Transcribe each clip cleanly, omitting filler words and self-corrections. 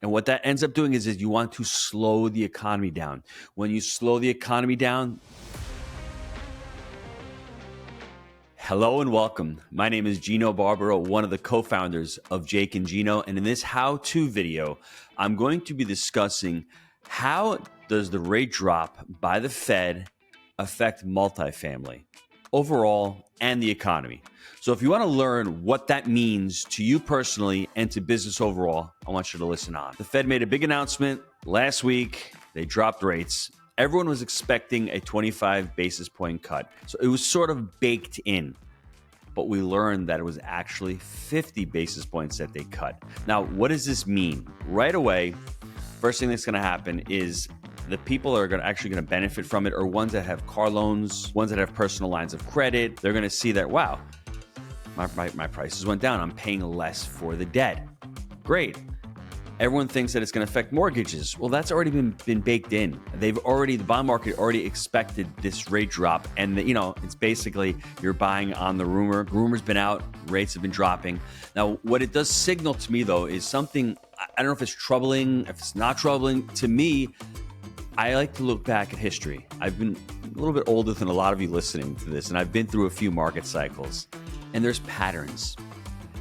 And what that ends up doing is you want to slow the economy down. When you slow the economy down, hello and welcome. My name is Gino Barbaro, one of the co-founders of Jake and Gino. And in this how-to video, I'm going to be discussing how does the rate drop by the Fed affect multifamily overall and the economy. So if you want to learn what that means to you personally and to business overall, I want you to listen on. The Fed made a big announcement last week. They dropped rates. Everyone was expecting a 25 basis point cut. So it was sort of baked in. But we learned that it was actually 50 basis points that they cut. Now, what does this mean? Right away, first thing that's going to happen is the people that are actually going to benefit from it are ones that have car loans, ones that have personal lines of credit. They're going to see that, wow, my prices went down. I'm paying less for the debt. Great. Everyone thinks that it's going to affect mortgages. Well, that's already been baked in. The bond market already expected this rate drop. And, it's basically you're buying on the rumor. Rumor's been out. Rates have been dropping. Now, what it does signal to me, though, is something, I don't know if it's troubling, if it's not troubling. To me, I like to look back at history. I've been a little bit older than a lot of you listening to this, and I've been through a few market cycles, and there's patterns.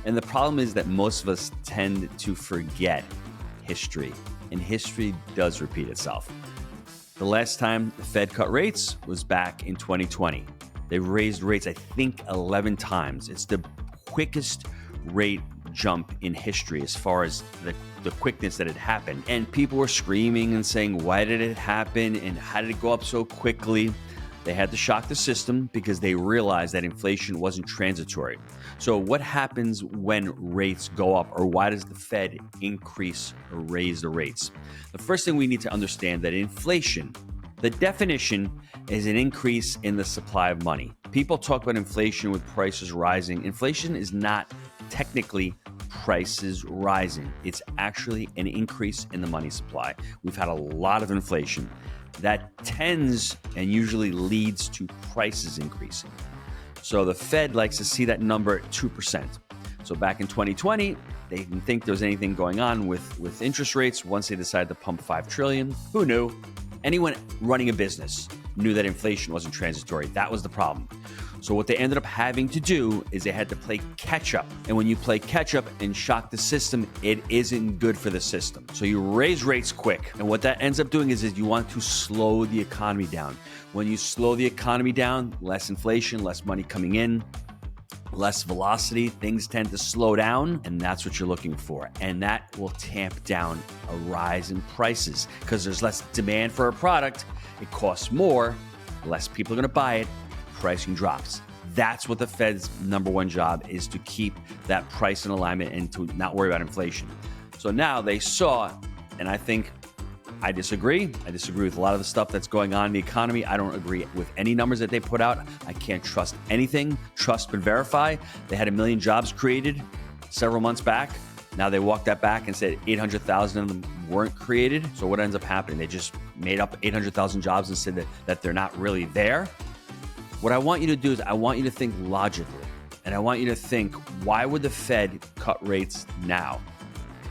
And the problem is that most of us tend to forget history, and history does repeat itself. The last time the Fed cut rates was back in 2020. They raised rates, I think, 11 times. It's the quickest rate jump in history as far as the quickness that it happened. And people were screaming and saying, why did it happen? And how did it go up so quickly? They had to shock the system because they realized that inflation wasn't transitory. So what happens when rates go up, or why does the Fed increase or raise the rates? The first thing we need to understand that inflation, the definition is an increase in the supply of money. People talk about inflation with prices rising. Inflation is not technically prices rising. It's actually an increase in the money supply. We've had a lot of inflation. That tends and usually leads to prices increasing. So the Fed likes to see that number at 2%. So back in 2020, they didn't think there was anything going on with interest rates once they decided to pump $5 trillion. Who knew? Anyone running a business knew that inflation wasn't transitory. That was the problem. So what they ended up having to do is they had to play catch up. And when you play catch up and shock the system, it isn't good for the system. So you raise rates quick. And what that ends up doing is you want to slow the economy down. When you slow the economy down, less inflation, less money coming in, less velocity, things tend to slow down, and that's what you're looking for. And that will tamp down a rise in prices because there's less demand for a product. It costs more, less people are going to buy it, pricing drops. That's what the Fed's number one job is, to keep that price in alignment and to not worry about inflation. So now they saw, and I think I disagree. I disagree with a lot of the stuff that's going on in the economy. I don't agree with any numbers that they put out. I can't trust anything. Trust but verify. They had 1 million jobs created several months back. Now they walked that back and said 800,000 of them weren't created. So what ends up happening? They just made up 800,000 jobs and said that they're not really there. What I want you to do is I want you to think logically. And I want you to think, why would the Fed cut rates now?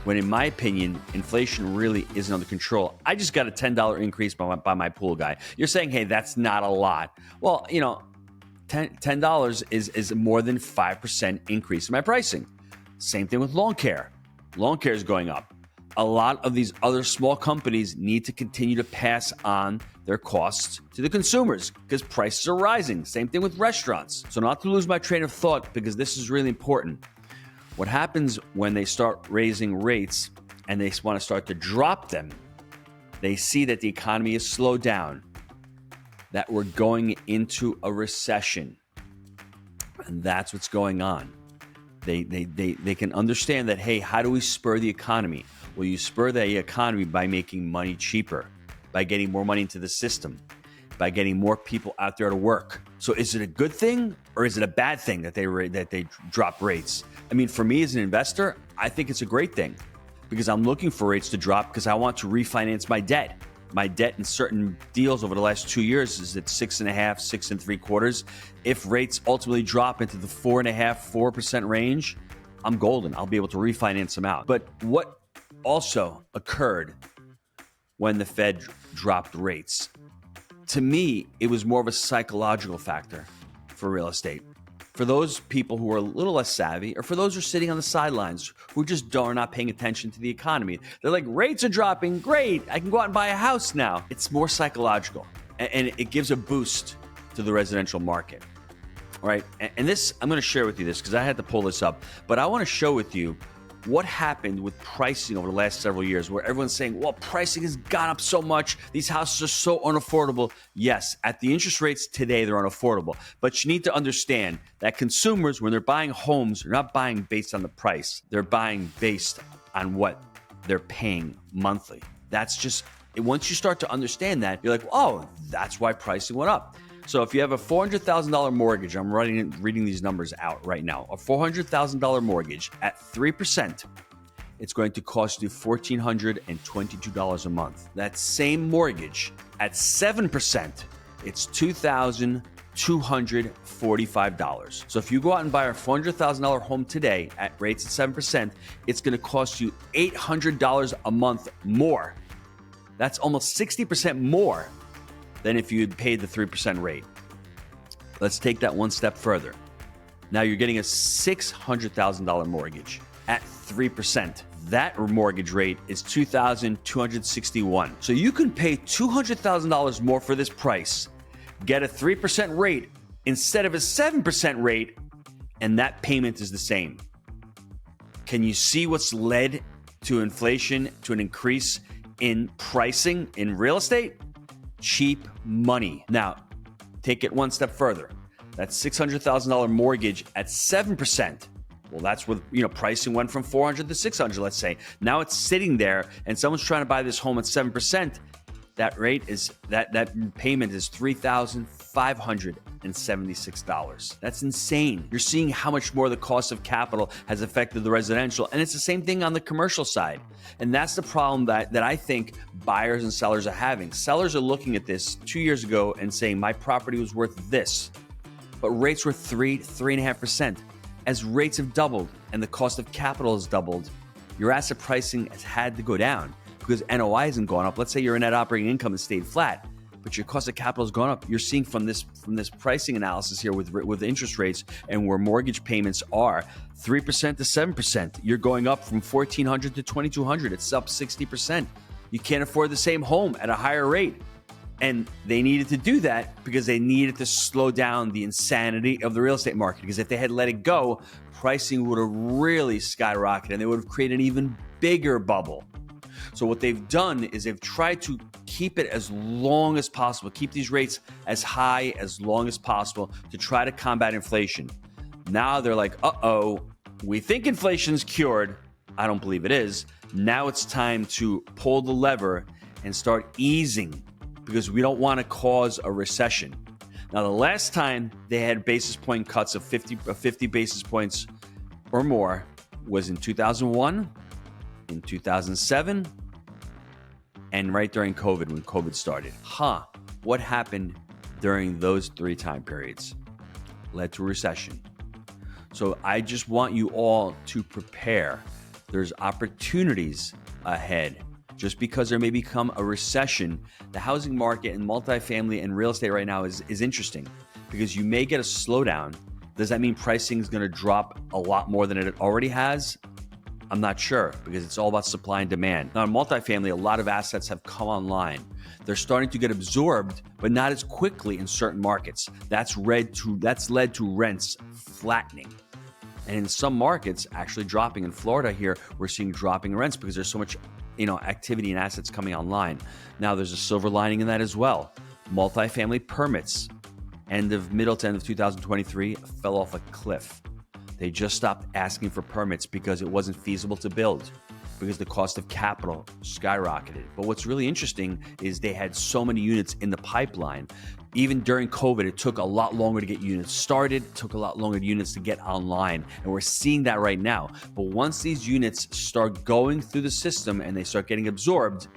When in my opinion, inflation really isn't under control. I just got a $10 increase by my pool guy. You're saying, hey, that's not a lot. Well, $10 is more than 5% increase in my pricing. Same thing with lawn care. Lawn care is going up. A lot of these other small companies need to continue to pass on their costs to the consumers because prices are rising. Same thing with restaurants. So not to lose my train of thought, because this is really important. What happens when they start raising rates and they want to start to drop them, they see that the economy is slowed down, that we're going into a recession. And that's what's going on. They can understand that, hey, how do we spur the economy? Well, you spur the economy by making money cheaper, by getting more money into the system, by getting more people out there to work. So is it a good thing or is it a bad thing that they drop rates? I mean, for me as an investor, I think it's a great thing because I'm looking for rates to drop because I want to refinance my debt. My debt in certain deals over the last 2 years is at 6.5%, 6.75%. If rates ultimately drop into the 4.5%, 4% range, I'm golden. I'll be able to refinance them out. But what also occurred when the Fed dropped rates. To me, it was more of a psychological factor for real estate. For those people who are a little less savvy, or for those who are sitting on the sidelines who just are not paying attention to the economy, they're like, rates are dropping, great, I can go out and buy a house now. It's more psychological, and it gives a boost to the residential market. All right, and this, I'm going to share with you this because I had to pull this up, but I want to show with you what happened with pricing over the last several years, where everyone's saying, well, pricing has gone up so much. These houses are so unaffordable. Yes, at the interest rates today, they're unaffordable. But you need to understand that consumers, when they're buying homes, they're not buying based on the price. They're buying based on what they're paying monthly. That's just, once you start to understand that, you're like, oh, that's why pricing went up. So if you have a $400,000 mortgage, I'm reading these numbers out right now, a $400,000 mortgage at 3%, it's going to cost you $1,422 a month. That same mortgage at 7%, it's $2,245. So if you go out and buy a $400,000 home today at rates at 7%, it's going to cost you $800 a month more. That's almost 60% more than if you had paid the 3% rate. Let's take that one step further. Now you're getting a $600,000 mortgage at 3%. That mortgage rate is $2,261. So you can pay $200,000 more for this price, get a 3% rate instead of a 7% rate, and that payment is the same. Can you see what's led to inflation, to an increase in pricing in real estate? Cheap money. Now, take it one step further. That $600,000 mortgage at 7%. Well, that's where, pricing went from 400 to 600, let's say. Now it's sitting there and someone's trying to buy this home at 7%. That rate is, that payment is $3,576. That's insane. You're seeing how much more the cost of capital has affected the residential, and it's the same thing on the commercial side. And that's the problem that I think buyers and sellers are having. Sellers are looking at this 2 years ago and saying, my property was worth this, but rates were 3.5%. As rates have doubled and the cost of capital has doubled, your asset pricing has had to go down because NOI hasn't gone up. Let's say your net operating income has stayed flat, but your cost of capital has gone up. You're seeing from this pricing analysis here with interest rates and where mortgage payments are 3% to 7%. You're going up from $1,400 to $2,200. It's up 60%. You can't afford the same home at a higher rate. And they needed to do that because they needed to slow down the insanity of the real estate market. Because if they had let it go, pricing would have really skyrocketed and they would have created an even bigger bubble. So what they've done is they've tried to keep it as long as possible, keep these rates as high as long as possible to try to combat inflation. Now they're like, uh-oh, we think inflation's cured. I don't believe it is. Now it's time to pull the lever and start easing because we don't want to cause a recession. Now, the last time they had basis point cuts of 50 basis points or more was in 2001, in 2007, and right during COVID, when COVID started. What happened during those three time periods? Led to a recession. So I just want you all to prepare. There's opportunities ahead. Just because there may become a recession, the housing market and multifamily and real estate right now is interesting because you may get a slowdown. Does that mean pricing is going to drop a lot more than it already has? I'm not sure because it's all about supply and demand. Now in multifamily, a lot of assets have come online. They're starting to get absorbed, but not as quickly in certain markets. That's led to rents flattening. And in some markets, actually dropping. In Florida here, we're seeing dropping rents because there's so much activity and assets coming online. Now there's a silver lining in that as well. Multifamily permits, middle to end of 2023, fell off a cliff. They just stopped asking for permits because it wasn't feasible to build, because the cost of capital skyrocketed. But what's really interesting is they had so many units in the pipeline. Even during COVID, it took a lot longer to get units started, it took a lot longer units to get online. And we're seeing that right now. But once these units start going through the system and they start getting absorbed,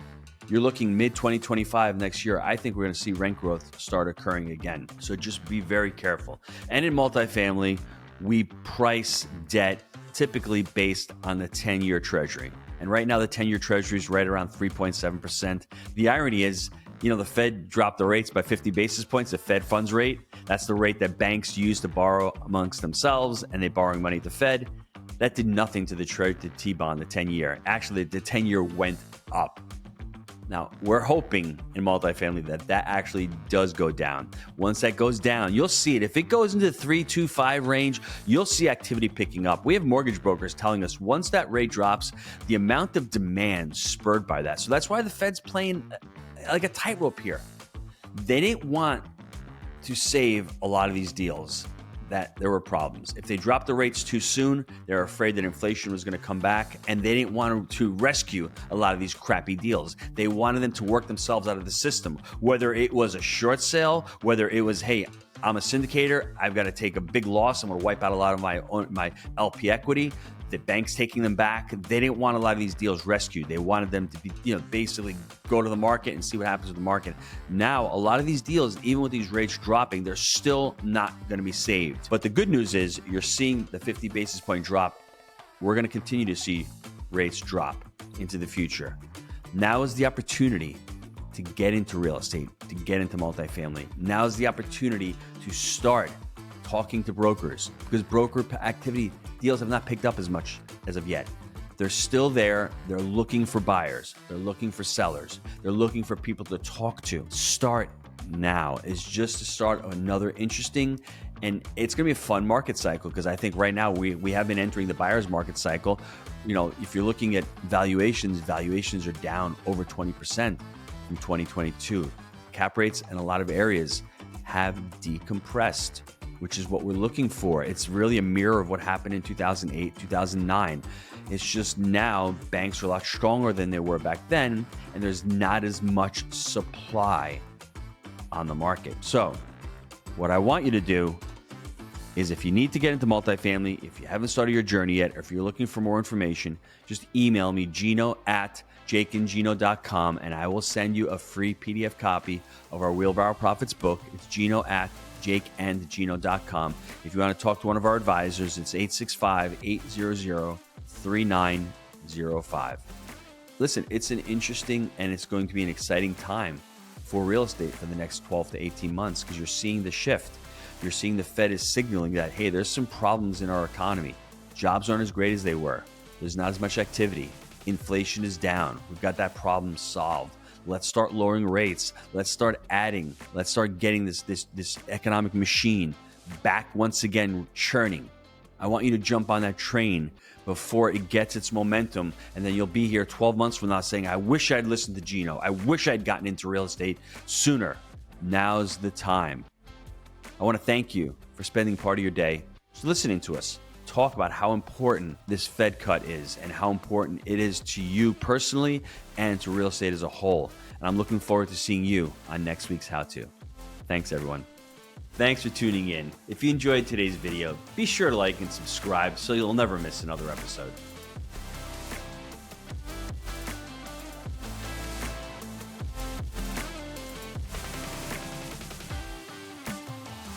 you're looking mid-2025 next year, I think we're going to see rent growth start occurring again. So just be very careful. And in multifamily, we price debt typically based on the 10-year treasury. And right now, the 10-year Treasury is right around 3.7%. The irony is, the Fed dropped the rates by 50 basis points, the Fed funds rate. That's the rate that banks use to borrow amongst themselves, and they're borrowing money at the Fed. That did nothing to the T-bond, the 10-year. Actually, the 10-year went up. Now, we're hoping in multifamily that actually does go down. Once that goes down, you'll see it. If it goes into the 3.25 range, you'll see activity picking up. We have mortgage brokers telling us once that rate drops, the amount of demand spurred by that. So that's why the Fed's playing like a tightrope here. They didn't want to save a lot of these deals that there were problems. If they dropped the rates too soon, they're afraid that inflation was going to come back, and they didn't want to rescue a lot of these crappy deals. They wanted them to work themselves out of the system, whether it was a short sale, whether it was, hey, I'm a syndicator, I've got to take a big loss, I'm going to wipe out a lot of my LP equity. The bank's taking them back. They didn't want a lot of these deals rescued. They wanted them to be, basically go to the market and see what happens with the market. Now, a lot of these deals, even with these rates dropping, they're still not going to be saved. But the good news is you're seeing the 50 basis point drop. We're going to continue to see rates drop into the future. Now is the opportunity to get into real estate, to get into multifamily. Now is the opportunity to start talking to brokers, because broker activity deals have not picked up as much as of yet. They're still there. They're looking for buyers. They're looking for sellers. They're looking for people to talk to. Start now is just to start another interesting, and it's going to be a fun market cycle, because I think right now we have been entering the buyer's market cycle. If you're looking at valuations are down over 20% from 2022. Cap rates in a lot of areas have decompressed, which is what we're looking for. It's really a mirror of what happened in 2008, 2009. It's just now banks are a lot stronger than they were back then, and there's not as much supply on the market. So what I want you to do is, if you need to get into multifamily, if you haven't started your journey yet, or if you're looking for more information, just email me, gino@jakeandgino.com, and I will send you a free PDF copy of our Wheelbarrow Profits book. It's gino@jakeandgino.com. If you want to talk to one of our advisors, it's 865-800-3905. Listen, it's an interesting, and it's going to be an exciting time for real estate for the next 12 to 18 months, because you're seeing the shift. You're seeing the Fed is signaling that, hey, there's some problems in our economy. Jobs aren't as great as they were. There's not as much activity. Inflation is down. We've got that problem solved. Let's start lowering rates. Let's start adding. Let's start getting this economic machine back once again churning. I want you to jump on that train before it gets its momentum, and then you'll be here 12 months from now saying, I wish I'd listened to Gino. I wish I'd gotten into real estate sooner. Now's the time. I want to thank you for spending part of your day listening to us talk about how important this Fed cut is, and how important it is to you personally and to real estate as a whole. And I'm looking forward to seeing you on next week's How To. Thanks, everyone. Thanks for tuning in. If you enjoyed today's video, be sure to like and subscribe so you'll never miss another episode.